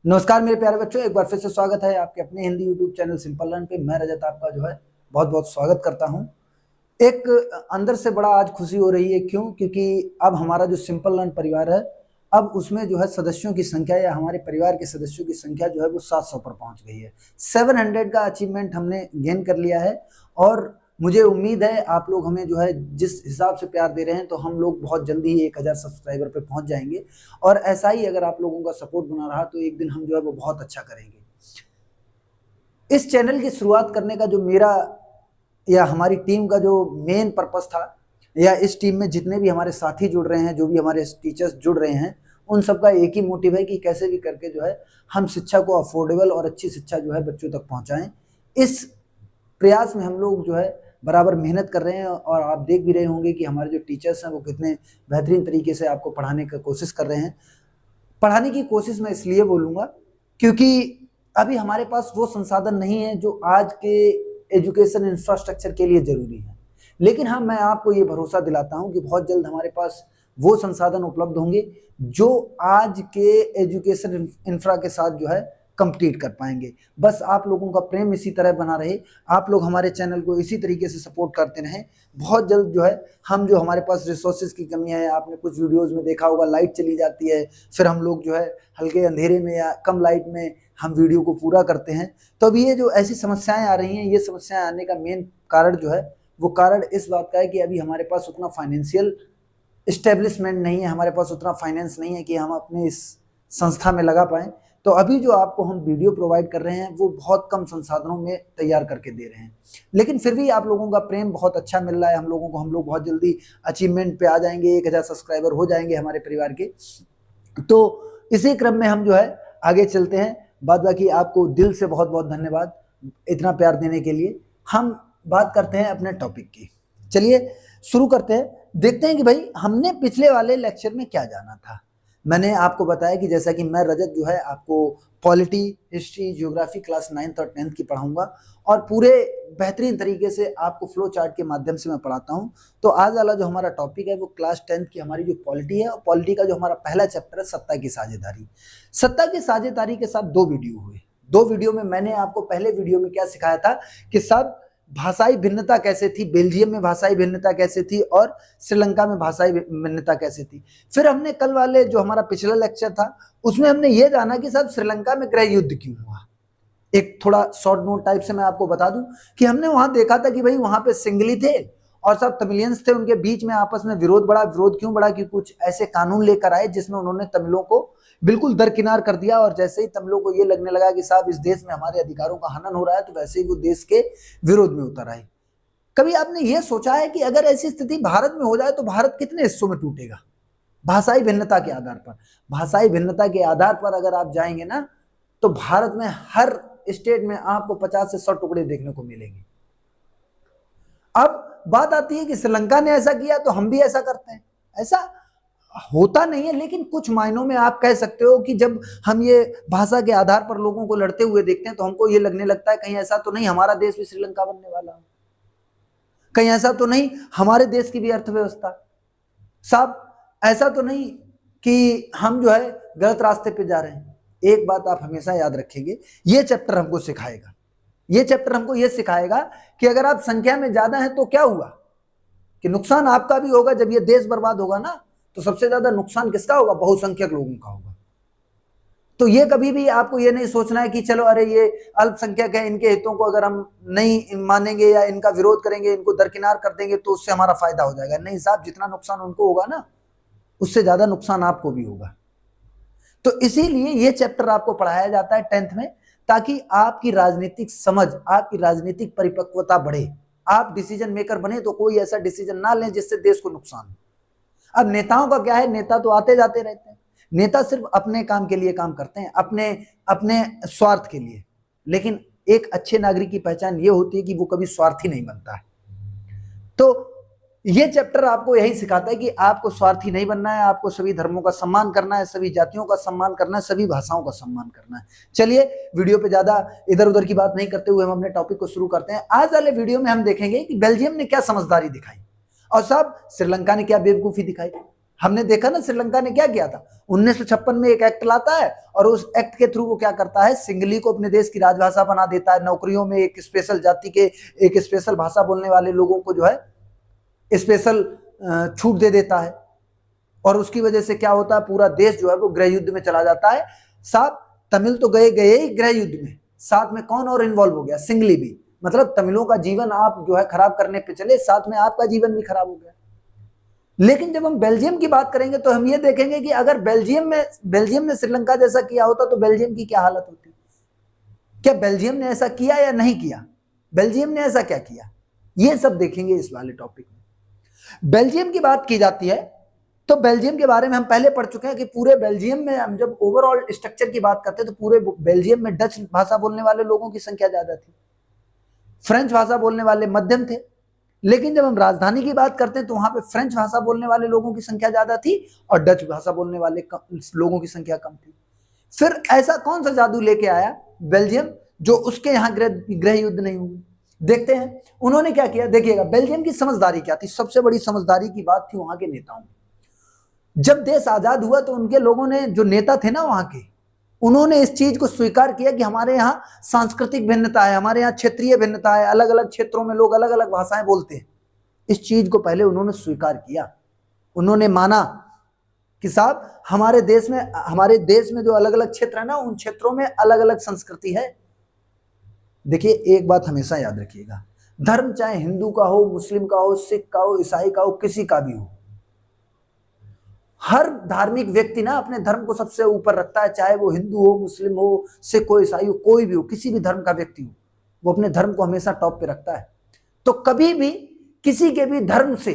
नमस्कार मेरे प्यारे बच्चों, एक बार फिर से स्वागत है आपके अपने Hindi YouTube channel simple learn पे। मैं रजत आपका जो है बहुत बहुत स्वागत करता हूं। एक अंदर से बड़ा आज खुशी हो रही है। क्यों? क्योंकि अब हमारा जो सिंपल लर्न परिवार है, अब उसमें जो है सदस्यों की संख्या या हमारे परिवार के सदस्यों की संख्या जो है वो 700 पर पहुंच गई है। 700 का अचीवमेंट हमने गेन कर लिया है और मुझे उम्मीद है आप लोग हमें जो है जिस हिसाब से प्यार दे रहे हैं तो हम लोग बहुत जल्दी ही 1000 सब्सक्राइबर पे पहुंच जाएंगे। और ऐसा ही अगर आप लोगों का सपोर्ट बना रहा तो एक दिन हम जो है वो बहुत अच्छा करेंगे। इस चैनल की शुरुआत करने का जो मेरा या हमारी टीम का जो मेन पर्पस था, या इस टीम में जितने भी हमारे साथी जुड़ रहे हैं, जो भी हमारे टीचर्स जुड़ रहे हैं, उन सबका एक ही मोटिव है कि कैसे भी करके जो है हम शिक्षा को अफोर्डेबल और अच्छी शिक्षा जो है बच्चों तक पहुंचाएं। इस प्रयास में हम लोग जो है बराबर मेहनत कर रहे हैं और आप देख भी रहे होंगे कि हमारे जो टीचर्स हैं वो कितने बेहतरीन तरीके से आपको पढ़ाने की कोशिश कर रहे हैं। पढ़ाने की कोशिश मैं इसलिए बोलूँगा क्योंकि अभी हमारे पास वो संसाधन नहीं है जो आज के एजुकेशन इंफ्रास्ट्रक्चर के लिए ज़रूरी है। लेकिन हाँ, मैं आपको ये भरोसा दिलाता हूँ कि बहुत जल्द हमारे पास वो संसाधन उपलब्ध होंगे जो आज के एजुकेशन इंफ्रा के साथ जो है कंप्लीट कर पाएंगे। बस आप लोगों का प्रेम इसी तरह बना रहे, आप लोग हमारे चैनल को इसी तरीके से सपोर्ट करते रहें। बहुत जल्द जो है हम जो हमारे पास रिसोर्सेज की कमियां है, आपने कुछ वीडियोस में देखा होगा लाइट चली जाती है, फिर हम लोग जो है हल्के अंधेरे में या कम लाइट में हम वीडियो को पूरा करते हैं। तो अब ये जो ऐसी समस्याएं आ रही हैं, ये समस्याएं आने का मेन कारण जो है वो कारण इस बात का है कि अभी हमारे पास उतना फाइनेंशियल इस्टेब्लिशमेंट नहीं है, हमारे पास उतना फाइनेंस नहीं है कि हम अपने इस संस्था में लगा पाएं। तो अभी जो आपको हम वीडियो प्रोवाइड कर रहे हैं वो बहुत कम संसाधनों में तैयार करके दे रहे हैं, लेकिन फिर भी आप लोगों का प्रेम बहुत अच्छा मिल रहा है हम लोगों को। हम लोग बहुत जल्दी अचीवमेंट पे आ जाएंगे, 1000 सब्सक्राइबर हो जाएंगे हमारे परिवार के। तो इसी क्रम में हम जो है आगे चलते हैं। बाद बाकी आपको दिल से बहुत बहुत धन्यवाद इतना प्यार देने के लिए। हम बात करते हैं अपने टॉपिक की। चलिए शुरू करते हैं, देखते हैं कि भाई हमने पिछले वाले लेक्चर में क्या जाना था। मैंने आपको बताया कि जैसा कि मैं रजत जो है आपको polity, history, geography class 9th और 10th की पढ़ाऊंगा और पूरे बेहतरीन तरीके से आपको फ्लो चार्ट के माध्यम से मैं पढ़ाता हूं। तो आज वाला जो हमारा टॉपिक है वो क्लास 10th की हमारी जो पॉलिटी है, और पॉलिटी का जो हमारा पहला चैप्टर है सत्ता की साझेदारी। सत्ता की साझेदारी के साथ दो वीडियो हुए। दो वीडियो में मैंने आपको पहले वीडियो में क्या सिखाया था कि सब भाषाई भिन्नता कैसे थी, बेल्जियम में भाषाई भिन्नता कैसे थी और श्रीलंका में भाषाई भिन्नता कैसे थी। फिर हमने कल वाले जो हमारा पिछला लेक्चर था उसमें हमने ये जाना कि साहब श्रीलंका में गृह युद्ध क्यों हुआ। एक थोड़ा शॉर्ट नोट टाइप से मैं आपको बता दूं कि हमने वहां देखा था कि भाई वहां पे सिंगली थे और सब तमिलियंस थे, उनके बीच में आपस में विरोध बढ़ा। विरोध क्यों बढ़ा? कि कुछ ऐसे कानून लेकर आए जिसमें उन्होंने तमिलों को बिल्कुल दरकिनार कर दिया, और जैसे ही तमिलों को ये लगने लगा कि साहब इस देश में हमारे अधिकारों का हनन हो रहा है, तो वैसे ही वो देश के विरोध में उतर आए। कभी आपने ये सोचा है कि अगर ऐसी स्थिति भारत में हो जाए तो भारत कितने हिस्सों में टूटेगा? भाषाई भिन्नता के आधार पर, भाषाई भिन्नता के आधार पर अगर आप जाएंगे ना तो भारत में हर स्टेट में आपको 50 से 100 टुकड़े देखने को मिलेंगे। अब बात आती है कि श्रीलंका ने ऐसा किया तो हम भी ऐसा करते हैं। ऐसा होता नहीं है, लेकिन कुछ मायनों में आप कह सकते हो कि जब हम ये भाषा के आधार पर लोगों को लड़ते हुए देखते हैं तो हमको ये लगने लगता है कहीं ऐसा तो नहीं हमारा देश भी श्रीलंका बनने वाला, कहीं ऐसा तो नहीं हमारे देश की भी अर्थव्यवस्था, साहब ऐसा तो नहीं कि हम जो है गलत रास्ते पे जा रहे हैं। एक बात आप हमेशा याद रखेंगे, ये चैप्टर हमको सिखाएगा, ये चैप्टर हमको ये सिखाएगा कि अगर आप संख्या में ज्यादा हैं तो क्या हुआ कि नुकसान आपका भी होगा। जब ये देश बर्बाद होगा ना तो सबसे ज्यादा नुकसान किसका होगा? बहुसंख्यक लोगों का होगा। तो ये कभी भी आपको ये नहीं सोचना है कि चलो अरे ये अल्पसंख्यक है, इनके हितों को अगर हम नहीं मानेंगे या इनका विरोध करेंगे, इनको दरकिनार कर देंगे तो उससे हमारा फायदा हो जाएगा। नहीं साहब, जितना नुकसान उनको होगा ना उससे ज्यादा नुकसान आपको भी होगा। तो इसीलिए ये चैप्टर आपको पढ़ाया जाता है 10th में, ताकि आपकी राजनीतिक समझ, आपकी राजनीतिक परिपक्वता बढ़े, आप डिसीजन मेकर बने तो कोई ऐसा डिसीजन ना लें जिससे देश को नुकसान हो। अब नेताओं का क्या है, नेता तो आते जाते रहते हैं, नेता सिर्फ अपने काम के लिए काम करते हैं, अपने अपने स्वार्थ के लिए। लेकिन एक अच्छे नागरिक की पहचान ये होती है कि वो कभी स्वार्थी नहीं बनता है। तो ये चैप्टर आपको यही सिखाता है कि आपको स्वार्थी नहीं बनना है, आपको सभी धर्मों का सम्मान करना है, सभी जातियों का सम्मान करना है, सभी भाषाओं का सम्मान करना है। चलिए वीडियो पे ज्यादा इधर उधर की बात नहीं करते हुए हम अपने टॉपिक को शुरू करते हैं। आज वाले वीडियो में हम देखेंगे कि बेल्जियम ने क्या समझदारी दिखाई और साहब श्रीलंका ने क्या बेवकूफी दिखाई। हमने देखा ना श्रीलंका ने क्या किया था, 1956 में एक एक्ट लाता है और उस एक्ट के थ्रू वो क्या करता है, सिंगली को अपने देश की राजभाषा बना देता है। नौकरियों में एक स्पेशल जाति के, एक स्पेशल भाषा बोलने वाले लोगों को जो है स्पेशल छूट दे देता है। और उसकी वजह से क्या होता है, पूरा देश जो है वो गृह युद्ध में चला जाता है। साथ तमिल तो गए ही गृह युद्ध में, साथ में कौन और इन्वॉल्व हो गया, सिंगली भी। मतलब तमिलों का जीवन आप जो है खराब करने पे चले, साथ में आपका जीवन भी खराब हो गया। लेकिन जब हम बेल्जियम की बात करेंगे तो हम ये देखेंगे कि अगर बेल्जियम ने श्रीलंका जैसा किया होता तो बेल्जियम की क्या हालत होती। क्या बेल्जियम ने ऐसा किया या नहीं किया, बेल्जियम ने ऐसा क्या किया, ये सब देखेंगे इस वाले टॉपिक में। बेल्जियम की बात की जाती है तो बेल्जियम के बारे में हम पहले पढ़ चुके हैं कि पूरे बेल्जियम में हम जब ओवरऑल स्ट्रक्चर की बात करते हैं तो पूरे बेल्जियम में डच भाषा बोलने वाले लोगों की संख्या ज्यादा थी, फ्रेंच भाषा बोलने वाले मध्यम थे। लेकिन जब हम राजधानी की बात करते हैं तो वहां पे फ्रेंच भाषा बोलने वाले लोगों की संख्या ज्यादा थी और डच भाषा बोलने वाले लोगों की संख्या कम थी। फिर ऐसा कौन सा जादू लेके आया बेल्जियम जो उसके यहाँ गृह युद्ध नहीं हुए। देखते हैं उन्होंने क्या किया। देखिएगा बेल्जियम की समझदारी क्या थी, सबसे बड़ी समझदारी की बात थी वहां के नेताओं की। जब देश आजाद हुआ तो उनके लोगों ने, जो नेता थे ना वहां के, उन्होंने इस चीज को स्वीकार किया कि हमारे यहाँ सांस्कृतिक भिन्नता है, हमारे यहाँ क्षेत्रीय भिन्नता है, अलग अलग क्षेत्रों में लोग अलग अलग भाषाएं बोलते हैं। इस चीज को पहले उन्होंने स्वीकार किया, उन्होंने माना कि साहब हमारे देश में जो अलग अलग क्षेत्र है ना, उन क्षेत्रों में अलग अलग संस्कृति है। देखिए एक बात हमेशा याद रखिएगा, धर्म चाहे हिंदू का हो, मुस्लिम का हो, सिख का हो, ईसाई का हो, किसी का भी हो, हर धार्मिक व्यक्ति ना अपने धर्म को सबसे ऊपर रखता है, चाहे वो हिंदू हो, मुस्लिम हो, सिख हो, ईसाई हो, कोई भी हो, किसी भी धर्म का व्यक्ति हो, वो अपने धर्म को हमेशा टॉप पे रखता है। तो कभी भी किसी के भी धर्म से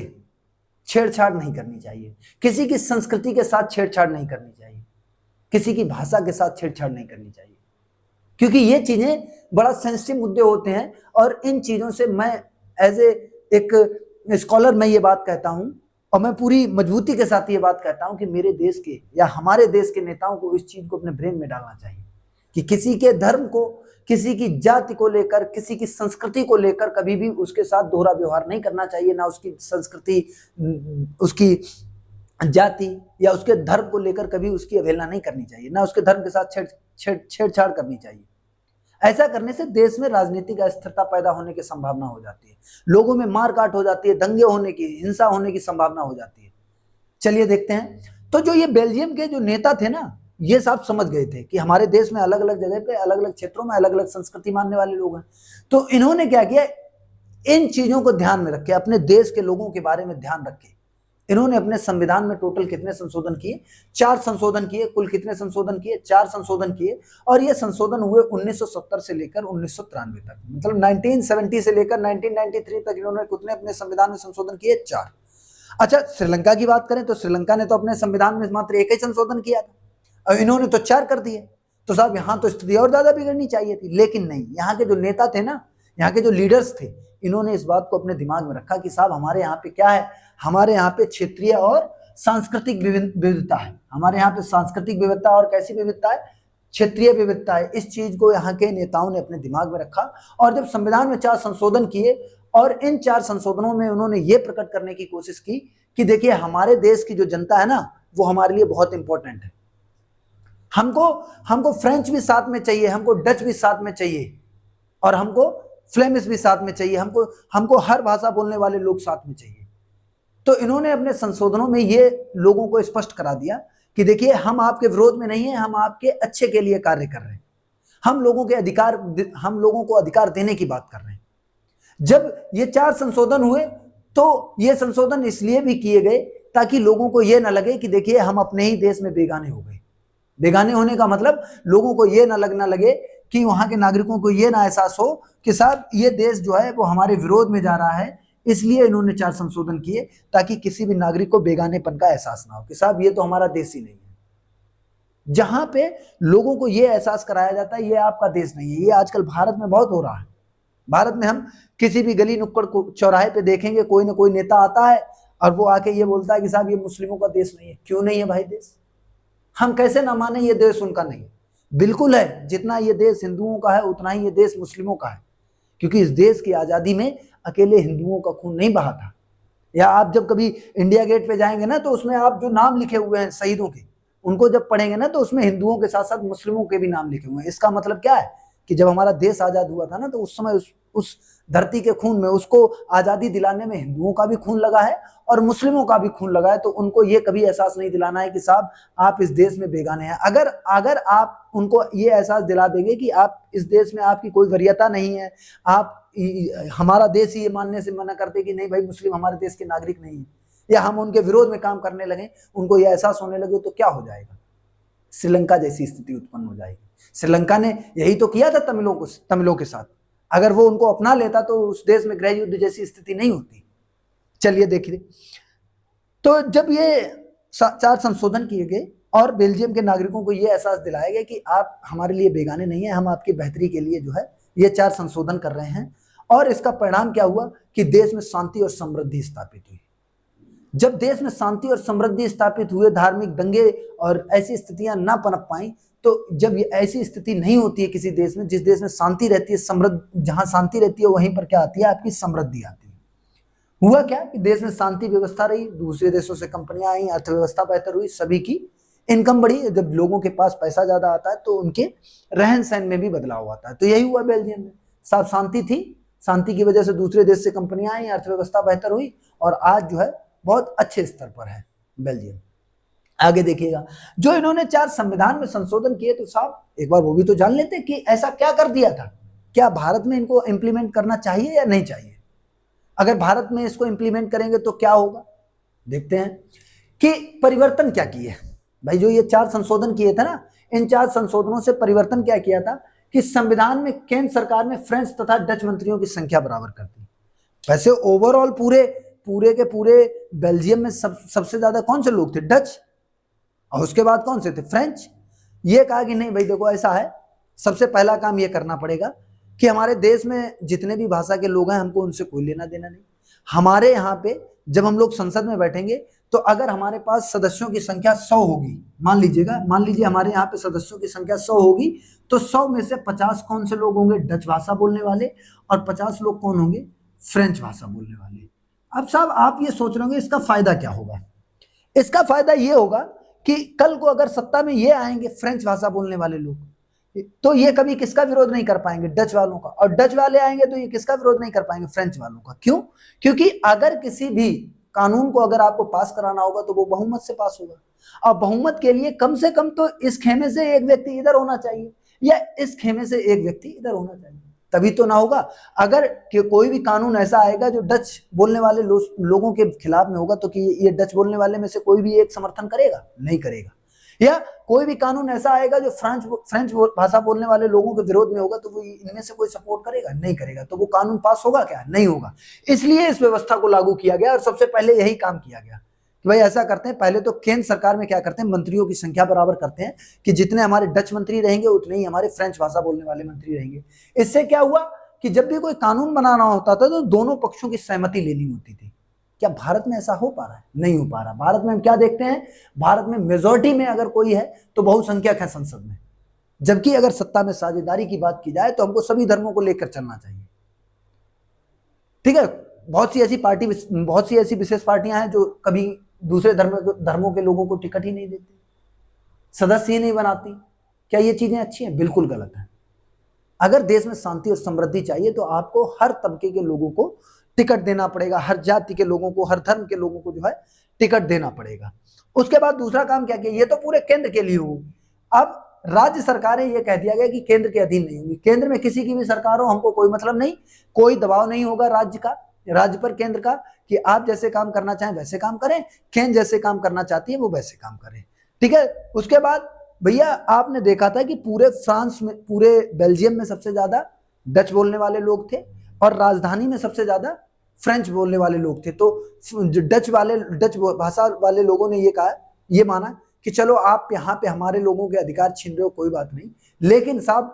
छेड़छाड़ नहीं करनी चाहिए, किसी की संस्कृति के साथ छेड़छाड़ नहीं करनी चाहिए, किसी की भाषा के साथ छेड़छाड़ नहीं करनी चाहिए, क्योंकि ये चीजें बड़ा सेंसिटिव मुद्दे होते हैं। और इन चीजों से मैं एज एक स्कॉलर मैं ये बात कहता हूं और मैं पूरी मजबूती के साथ ये बात कहता हूं कि मेरे देश के या हमारे देश के नेताओं को इस चीज को अपने ब्रेन में डालना चाहिए कि किसी के धर्म को, किसी की जाति को लेकर, किसी की संस्कृति को लेकर कभी भी उसके साथ दोहरा व्यवहार नहीं करना चाहिए। ना उसकी संस्कृति, उसकी जाति या उसके धर्म को लेकर कभी उसकी अवहेलना नहीं करनी चाहिए, ना उसके धर्म के साथ छेड़छाड़ करनी चाहिए। ऐसा करने से देश में राजनीतिक अस्थिरता पैदा होने की संभावना हो जाती है, लोगों में मारकाट हो जाती है, दंगे होने की, हिंसा होने की संभावना हो जाती है। चलिए देखते हैं। तो जो ये बेल्जियम के जो नेता थे ना, ये साहब समझ गए थे कि हमारे देश में अलग अलग जगह पे, अलग अलग क्षेत्रों में अलग अलग संस्कृति मानने वाले लोग हैं। तो इन्होंने क्या किया, इन चीजों को ध्यान में रखे, अपने देश के लोगों के बारे में ध्यान रखे। इन्होंने अपने संविधान में टोटल कितने संशोधन किए, 4 संशोधन किए। कुल कितने संशोधन किए, 4 संशोधन किए। और ये संशोधन हुए 1970 से लेकर 1993 तक, मतलब 1970 से लेकर 1993 तक इन्होंने कितने अपने संविधान में संशोधन किए, 4। अच्छा, श्रीलंका की बात करें तो श्रीलंका ने तो अपने संविधान में मात्र 1 ही संशोधन किया था और इन्होंने तो 4 कर दिए। तो साहब यहाँ तो स्थिति और ज्यादा बिगड़नी चाहिए थी, लेकिन नहीं, यहाँ के जो नेता थे ना, यहाँ के जो लीडर्स थे, इन्होंने इस बात को अपने दिमाग में रखा कि साहब हमारे यहाँ पे क्या है, हमारे यहाँ पे क्षेत्रीय और सांस्कृतिक विविधता है। हमारे यहाँ पे सांस्कृतिक विविधता और कैसी विविधता है, क्षेत्रीय विविधता है। इस चीज को यहाँ के नेताओं ने अपने दिमाग में रखा और जब संविधान में 4 संशोधन किए और इन 4 संशोधनों में उन्होंने ये प्रकट करने की कोशिश की कि देखिए हमारे देश की जो जनता है ना, वो हमारे लिए बहुत इंपॉर्टेंट है। हमको फ्रेंच भी साथ में चाहिए, हमको डच भी साथ में चाहिए और हमको फ्लेमिश भी साथ में चाहिए, हमको हर भाषा बोलने वाले लोग साथ में चाहिए। तो इन्होंने अपने संशोधनों में ये लोगों को स्पष्ट करा दिया कि देखिए हम आपके विरोध में नहीं है, हम आपके अच्छे के लिए कार्य कर रहे हैं, हम लोगों को अधिकार देने की बात कर रहे हैं। जब ये 4 संशोधन हुए तो ये संशोधन इसलिए भी किए गए ताकि लोगों को ये ना लगे कि देखिए हम अपने ही देश में बेगाने हो गए। बेगाने होने का मतलब लोगों को ये ना लगे कि वहां के नागरिकों को ये ना एहसास हो कि साहब ये देश जो है वो हमारे विरोध में जा रहा है। इसलिए इन्होंने 4 संशोधन किए ताकि किसी भी नागरिक को बेगानेपन का एहसास ना हो कि साहब ये तो हमारा देश ही नहीं है। जहां पे लोगों को ये एहसास कराया जाता है ये आपका देश नहीं है। ये आजकल भारत में बहुत हो रहा है। भारत में हम किसी भी गली नुक्कड़ चौराहे पे देखेंगे, कोई ना कोई नेता आता है और वो आके ये बोलता है कि साहब ये मुस्लिमों का देश नहीं है। क्यों नहीं है भाई देश? हम कैसे ना माने ये देश उनका नहीं है? बिल्कुल है। जितना ये देश हिंदुओं का है उतना ही ये देश मुस्लिमों का है, क्योंकि इस देश की आजादी में अकेले हिंदुओं का खून नहीं बहा था। या आप जब कभी इंडिया गेट पे जाएंगे ना, तो उसमें आप जो नाम लिखे हुए हैं शहीदों के, उनको जब पढ़ेंगे ना, तो उसमें हिंदुओं के साथ साथ मुस्लिमों के भी नाम लिखे हुए हैं। इसका मतलब क्या है कि जब हमारा देश आजाद हुआ था ना, तो उस समय उस धरती के खून में, उसको आजादी दिलाने में हिंदुओं का भी खून लगा है और मुस्लिमों का भी खून लगा है। तो उनको ये कभी एहसास नहीं दिलाना है कि साहब आप इस देश में बेगाने हैं। अगर आप उनको ये एहसास दिला देंगे कि आप इस देश में, आपकी कोई वरीयता नहीं है, आप हमारा देश ही ये मानने से मना करते कि नहीं भाई मुस्लिम हमारे देश के नागरिक नहीं है, या हम उनके विरोध में काम करने लगे, उनको ये एहसास होने लगे, तो क्या हो जाएगा? श्रीलंका जैसी स्थिति उत्पन्न हो जाएगी। श्रीलंका ने यही तो किया था तमिलों के साथ। अगर वो उनको अपना लेता तो उस देश में गृह युद्ध जैसी स्थिति नहीं होती। चलिए देखिए, तो जब ये 4 संशोधन किए गए और बेल्जियम के नागरिकों को ये एहसास दिलाया गया कि आप हमारे लिए बेगाने नहीं है, हम आपकी बेहतरी के लिए जो है ये 4 संशोधन कर रहे हैं। और इसका परिणाम क्या हुआ कि देश में शांति और समृद्धि स्थापित हुई। जब देश में शांति और समृद्धि स्थापित हुए, धार्मिक दंगे और ऐसी स्थितियां ना पनप पाई, तो जब ये ऐसी स्थिति नहीं होती है किसी देश में, जिस देश में शांति रहती है, समृद्ध, जहां शांति रहती है वहीं पर क्या आती है? आपकी समृद्धि आती है। हुआ क्या कि देश में शांति व्यवस्था रही, दूसरे देशों से कंपनियां आई, अर्थव्यवस्था बेहतर हुई, सभी की इनकम बढ़ी। जब लोगों के पास पैसा ज्यादा आता है तो उनके रहन सहन में भी बदलाव आता है। तो यही हुआ बेल्जियम में। साफ शांति थी, शांति की वजह से दूसरे देश से कंपनियां आई, अर्थव्यवस्था बेहतर हुई और आज जो है बहुत अच्छे स्तर पर है बेल्जियम। आगे देखिएगा, जो इन्होंने 4 संविधान में संशोधन किए, तो साहब एक बार वो भी तो जान लेते कि ऐसा क्या कर दिया था। क्या भारत में इनको इंप्लीमेंट करना चाहिए या नहीं चाहिए? अगर भारत में इसको इंप्लीमेंट करेंगे तो क्या होगा, देखते हैं कि परिवर्तन क्या किए भाई। जो ये 4 संशोधन किए थे ना, इन 4 संशोधनों से परिवर्तन क्या किया था कि संविधान में केंद्र सरकार ने फ्रेंच तथा डच मंत्रियों की संख्या बराबर कर दी। वैसे ओवरऑल पूरे के पूरे बेल्जियम में सबसे ज्यादा कौन से लोग थे? डच, और उसके बाद कौन से थे? फ्रेंच। ये कहा कि नहीं भाई देखो ऐसा है, सबसे पहला काम ये करना पड़ेगा कि हमारे देश में जितने भी भाषा के लोग हैं, हमको उनसे कोई लेना देना नहीं। हमारे यहाँ पे जब हम लोग संसद में बैठेंगे, तो अगर हमारे पास सदस्यों की संख्या 100 होगी, मान लीजिए हमारे यहाँ पे सदस्यों की संख्या 100 होगी, तो 100 में से 50 कौन से लोग होंगे? डच भाषा बोलने वाले, और 50 लोग कौन होंगे? फ्रेंच भाषा बोलने वाले। अब साहब आप ये सोच रहे होंगे इसका फायदा क्या होगा? इसका फायदा ये होगा कि कल को अगर सत्ता में ये आएंगे फ्रेंच भाषा बोलने वाले लोग, तो ये कभी किसका विरोध नहीं कर पाएंगे? डच वालों का। और डच वाले आएंगे तो ये किसका विरोध नहीं कर पाएंगे? फ्रेंच वालों का। क्यों? क्योंकि अगर किसी भी कानून को अगर आपको पास कराना होगा तो वो बहुमत से पास होगा, और बहुमत के लिए कम से कम तो इस खेमे से एक व्यक्ति इधर होना चाहिए या इस खेमे से एक व्यक्ति इधर होना चाहिए, तभी तो ना होगा। अगर कोई भी कानून ऐसा आएगा जो डच बोलने वाले लोगों के खिलाफ में होगा, तो कि ये डच बोलने वाले में से कोई भी एक समर्थन करेगा? नहीं करेगा। या कोई भी कानून ऐसा आएगा जो फ्रेंच भाषा बोलने वाले लोगों के विरोध में होगा, तो वो इनमें से कोई सपोर्ट करेगा? नहीं करेगा। तो वो कानून पास होगा क्या? नहीं होगा। इसलिए इस व्यवस्था को लागू किया गया और सबसे पहले यही काम किया गया कि भाई ऐसा करते हैं, पहले तो केंद्र सरकार में क्या करते हैं, मंत्रियों की संख्या बराबर करते हैं कि जितने हमारे डच मंत्री रहेंगे उतने ही हमारे फ्रेंच भाषा बोलने वाले मंत्री रहेंगे। इससे क्या हुआ कि जब भी कोई कानून बनाना होता था तो दोनों पक्षों की सहमति लेनी होती थी। क्या भारत में ऐसा हो पा रहा है? नहीं हो पा रहा। भारत में हम क्या देखते हैं, भारत में मेजॉरिटी में अगर कोई है तो बहुसंख्यक है संसद में, जबकि अगर सत्ता में साझेदारी की बात की जाए तो हमको सभी धर्मों को लेकर चलना चाहिए। ठीक है, बहुत सी ऐसी विशेष पार्टियां हैं जो कभी दूसरे धर्मों के लोगों को टिकट ही नहीं देती, सदस्य ही नहीं बनाती। क्या ये चीजें अच्छी हैं? बिल्कुल गलत है। अगर देश में शांति और समृद्धि चाहिए तो आपको हर तबके के लोगों को टिकट देना पड़ेगा, हर जाति के लोगों को, हर धर्म के लोगों को जो है टिकट देना पड़ेगा। उसके बाद दूसरा काम क्या किया, ये तो पूरे केंद्र के लिए हो। अब राज्य सरकारें, ये कह दिया गया कि केंद्र के अधीन नहीं होगी। केंद्र में किसी की भी सरकार हो, हमको कोई मतलब नहीं, कोई दबाव नहीं होगा राज्य पर केंद्र का कि आप जैसे काम करना चाहें वैसे काम करें, केंद्र जैसे काम करना चाहती है वो वैसे काम करें। ठीक है। उसके बाद भैया आपने देखा था कि पूरे फ्रांस में, पूरे बेल्जियम में सबसे ज्यादा डच बोलने वाले लोग थे और राजधानी में सबसे ज्यादा फ्रेंच बोलने वाले लोग थे। तो डच भाषा वाले लोगों ने ये माना कि चलो आप यहाँ पे हमारे लोगों के अधिकार छीन रहे हो, कोई बात नहीं, लेकिन साहब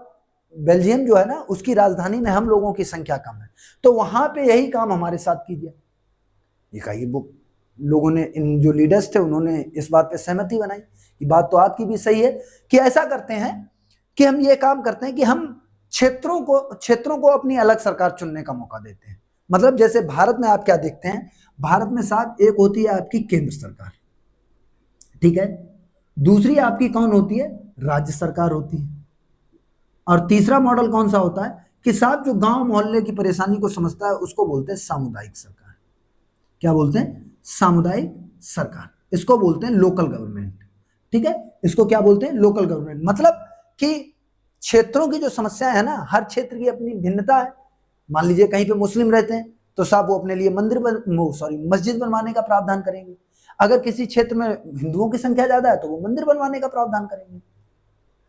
बेल्जियम जो है ना, उसकी राजधानी में हम लोगों की संख्या कम है, तो वहां पे यही काम हमारे साथ कीजिए। ये कही वो लोगों ने, इन जो लीडर्स थे उन्होंने इस बात पे सहमति बनाई कि बात तो आपकी भी सही है कि ऐसा करते हैं कि हम ये काम करते हैं कि हम क्षेत्रों को अपनी अलग सरकार चुनने का मौका देते हैं। मतलब जैसे भारत में आप क्या देखते हैं, भारत में साहब एक होती है आपकी केंद्र सरकार, ठीक है, दूसरी आपकी कौन होती है, राज्य सरकार होती है, और तीसरा मॉडल कौन सा होता है कि साहब जो गांव मोहल्ले की परेशानी को समझता है उसको बोलते हैं सामुदायिक सरकार। क्या बोलते हैं, सामुदायिक सरकार, इसको बोलते हैं लोकल गवर्नमेंट, ठीक है, इसको क्या बोलते हैं, लोकल गवर्नमेंट। मतलब कि क्षेत्रों की जो समस्या है ना, हर क्षेत्र की अपनी भिन्नता है। मान लीजिए कहीं पे मुस्लिम रहते हैं तो साहब वो अपने लिए मस्जिद बनवाने का प्रावधान करेंगे, अगर किसी क्षेत्र में हिंदुओं की संख्या ज्यादा है तो वो मंदिर बनवाने का प्रावधान करेंगे।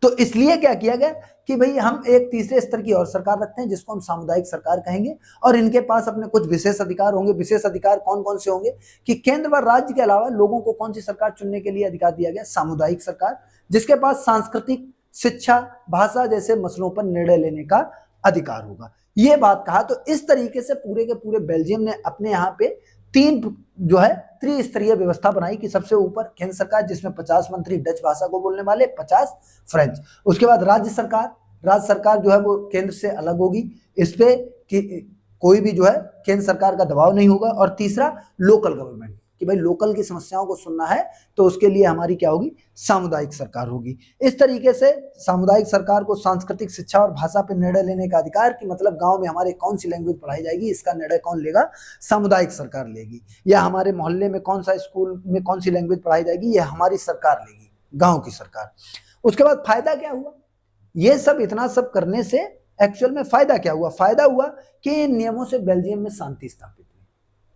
तो इसलिए क्या किया गया कि भाई हम एक तीसरे स्तर की और सरकार रखते हैं जिसको हम सामुदायिक सरकार कहेंगे, और इनके पास अपने कुछ विशेष अधिकार होंगे। विशेष अधिकार कौन कौन से होंगे कि केंद्र व राज्य के अलावा लोगों को कौन सी सरकार चुनने के लिए अधिकार दिया गया, सामुदायिक सरकार, जिसके पास सांस्कृतिक, शिक्षा, भाषा जैसे मसलों पर निर्णय लेने का अधिकार होगा। ये बात कहा। तो इस तरीके से पूरे के पूरे बेल्जियम ने अपने यहाँ पे तीन जो है त्रिस्तरीय व्यवस्था बनाई कि सबसे ऊपर केंद्र सरकार जिसमें 50 मंत्री डच भाषा को बोलने वाले, 50 फ्रेंच, उसके बाद राज्य सरकार जो है वो केंद्र से अलग होगी, इस पे कि कोई भी जो है केंद्र सरकार का दबाव नहीं होगा, और तीसरा लोकल गवर्नमेंट कि भाई लोकल की समस्याओं को सुनना है तो उसके लिए हमारी क्या होगी, सामुदायिक सरकार होगी। इस तरीके से सामुदायिक सरकार को सांस्कृतिक, शिक्षा और भाषा पर निर्णय लेने का अधिकार, कि मतलब गांव में हमारे कौन सी लैंग्वेज पढ़ाई जाएगी इसका निर्णय कौन लेगा, सामुदायिक सरकार लेगी, या हमारे मोहल्ले में कौन सा स्कूल में कौन सी लैंग्वेज पढ़ाई जाएगी यह हमारी सरकार लेगी, गाँव की सरकार। उसके बाद फायदा क्या हुआ, ये सब इतना सब करने से एक्चुअल में फायदा क्या हुआ, फायदा हुआ कि इन नियमों से बेल्जियम में शांति स्थापित हुई,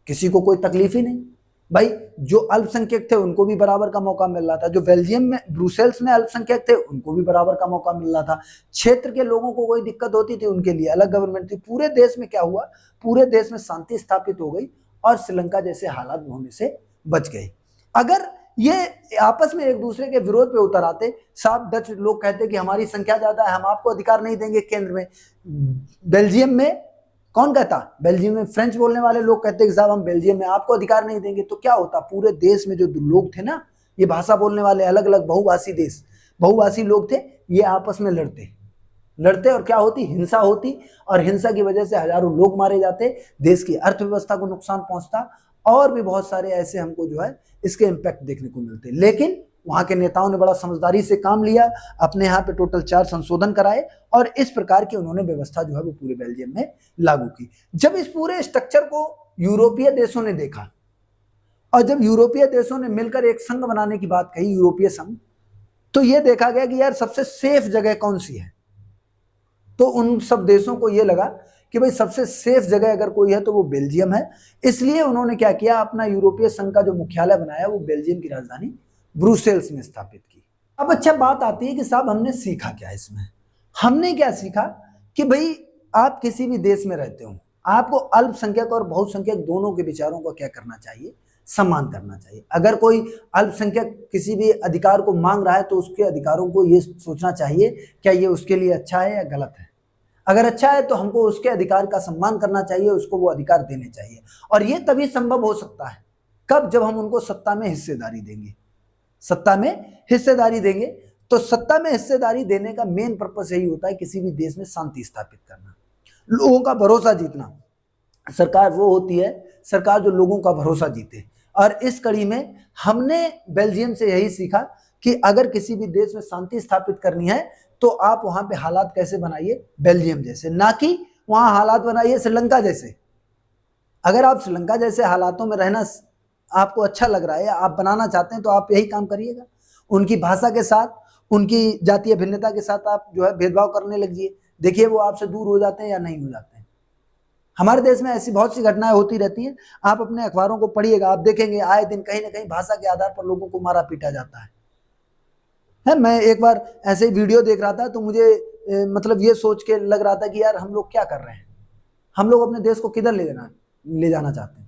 किसी को कोई तकलीफ ही नहीं। भाई जो अल्पसंख्यक थे उनको भी बराबर का मौका मिल रहा था, जो बेल्जियम में ब्रुसेल्स में अल्पसंख्यक थे उनको भी बराबर का मौका मिल रहा था, क्षेत्र के लोगों को कोई दिक्कत होती थी उनके लिए अलग गवर्नमेंट थी। पूरे देश में क्या हुआ, पूरे देश में शांति स्थापित हो गई और श्रीलंका जैसे हालात होने से बच गए। अगर ये आपस में एक दूसरे के विरोध पे उतर आते, साहब डच लोग कहते कि हमारी संख्या ज्यादा है, हम आपको अधिकार नहीं देंगे केंद्र में, बेल्जियम में कौन कहता, बेल्जियम में फ्रेंच बोलने वाले लोग कहते कि साहब हम बेल्जियम में आपको अधिकार नहीं देंगे, तो क्या होता, पूरे देश में जो लोग थे ना, ये भाषा बोलने वाले अलग अलग बहुभाषी लोग थे, ये आपस में लड़ते और क्या होती, हिंसा होती, और हिंसा की वजह से हजारों लोग मारे जाते, देश की अर्थव्यवस्था को नुकसान पहुंचता, और भी बहुत सारे ऐसे हमको जो है इसके इम्पैक्ट देखने को मिलते। लेकिन वहां के नेताओं ने बड़ा समझदारी से काम लिया, अपने यहाँ पे टोटल 4 संशोधन कराए, और इस प्रकार की उन्होंने व्यवस्था जो है वो पूरे बेल्जियम में लागू की। जब इस पूरे स्ट्रक्चर को यूरोपीय देशों ने देखा, और जब यूरोपीय देशों ने मिलकर एक संघ बनाने की बात कही, यूरोपीय संघ, तो यह देखा गया कि यार सबसे सेफ जगह कौन सी है, तो उन सब देशों को यह लगा कि भाई सबसे सेफ जगह अगर कोई है तो वो बेल्जियम है। इसलिए उन्होंने क्या किया, अपना यूरोपीय संघ का जो मुख्यालय बनाया वो बेल्जियम की राजधानी ब्रुसेल्स में स्थापित की। अब अच्छा बात आती है कि साहब हमने सीखा क्या इसमें, हमने क्या सीखा कि भाई आप किसी भी देश में रहते हो, आपको अल्पसंख्यक और बहुसंख्यक दोनों के विचारों को क्या करना चाहिए, सम्मान करना चाहिए। अगर कोई अल्पसंख्यक किसी भी अधिकार को मांग रहा है तो उसके अधिकारों को ये सोचना चाहिए क्या ये उसके लिए अच्छा है या गलत है। अगर अच्छा है तो हमको उसके अधिकार का सम्मान करना चाहिए, उसको वो अधिकार देने चाहिए। और ये तभी संभव हो सकता है कब, जब हम उनको सत्ता में हिस्सेदारी देंगे। सत्ता में हिस्सेदारी देंगे तो सत्ता में हिस्सेदारी देने का मेन पर्पस यही होता है किसी भी देश में शांति स्थापित करना, लोगों का भरोसा जीतना। सरकार वो होती है, सरकार जो लोगों का भरोसा जीते। और इस कड़ी में हमने बेल्जियम से यही सीखा कि अगर किसी भी देश में शांति स्थापित करनी है तो आप वहां पे हालात कैसे बनाइए, बेल्जियम जैसे, ना कि वहां हालात बनाइए श्रीलंका जैसे। अगर आप श्रीलंका जैसे हालातों में रहना आपको अच्छा लग रहा है, आप बनाना चाहते हैं, तो आप यही काम करिएगा। उनकी भाषा के साथ, उनकी जातीय भिन्नता के साथ आप जो है भेदभाव करने लगिए, देखिए वो आपसे दूर हो जाते हैं या नहीं हो जाते हैं। हमारे देश में ऐसी बहुत सी घटनाएं होती रहती हैं, आप अपने अखबारों को पढ़िएगा, आप देखेंगे आए दिन कहीं ना कहीं भाषा के आधार पर लोगों को मारा पीटा जाता है। मैं एक बार ऐसे ही वीडियो देख रहा था तो मुझे मतलब ये सोच के लग रहा था कि यार हम लोग क्या कर रहे हैं, हम लोग अपने देश को किधर ले जाना चाहते हैं।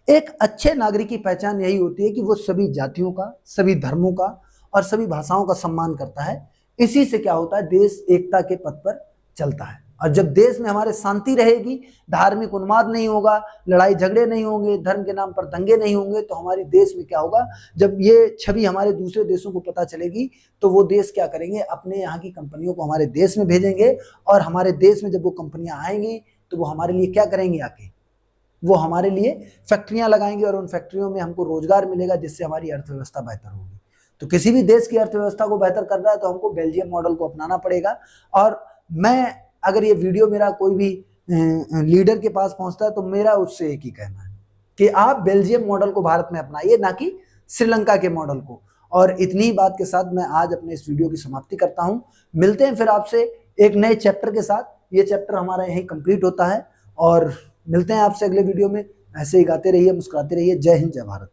एक अच्छे नागरिक की पहचान यही होती है कि वो सभी जातियों का, सभी धर्मों का और सभी भाषाओं का सम्मान करता है। इसी से क्या होता है, देश एकता के पथ पर चलता है। और जब देश में हमारे शांति रहेगी, धार्मिक उन्माद नहीं होगा, लड़ाई झगड़े नहीं होंगे, धर्म के नाम पर दंगे नहीं होंगे, तो हमारे देश में क्या होगा, जब ये छवि हमारे दूसरे देशों को पता चलेगी तो वो देश क्या करेंगे, अपने यहाँ की कंपनियों को हमारे देश में भेजेंगे। और हमारे देश में जब वो कंपनियां आएंगी तो वो हमारे लिए क्या करेंगे, आके वो हमारे लिए फैक्ट्रियां लगाएंगे और उन फैक्ट्रियों में हमको रोजगार मिलेगा, जिससे हमारी अर्थव्यवस्था बेहतर होगी। तो किसी भी देश की अर्थव्यवस्था को बेहतर करना है तो हमको बेल्जियम मॉडल को अपनाना पड़ेगा। और मैं, अगर ये वीडियो मेरा कोई भी लीडर के पास पहुंचता है तो मेरा उससे एक ही कहना है कि आप बेल्जियम मॉडल को भारत में अपनाइए, ना कि श्रीलंका के मॉडल को। और इतनी बात के साथ मैं आज अपने इस वीडियो की समाप्ति करता हूं। मिलते हैं फिर आपसे एक नए चैप्टर के साथ। ये चैप्टर हमारा यहीं कंप्लीट होता है और मिलते हैं आपसे अगले वीडियो में। ऐसे ही गाते रहिए, मुस्कुराते रहिए। जय हिंद, जय भारत।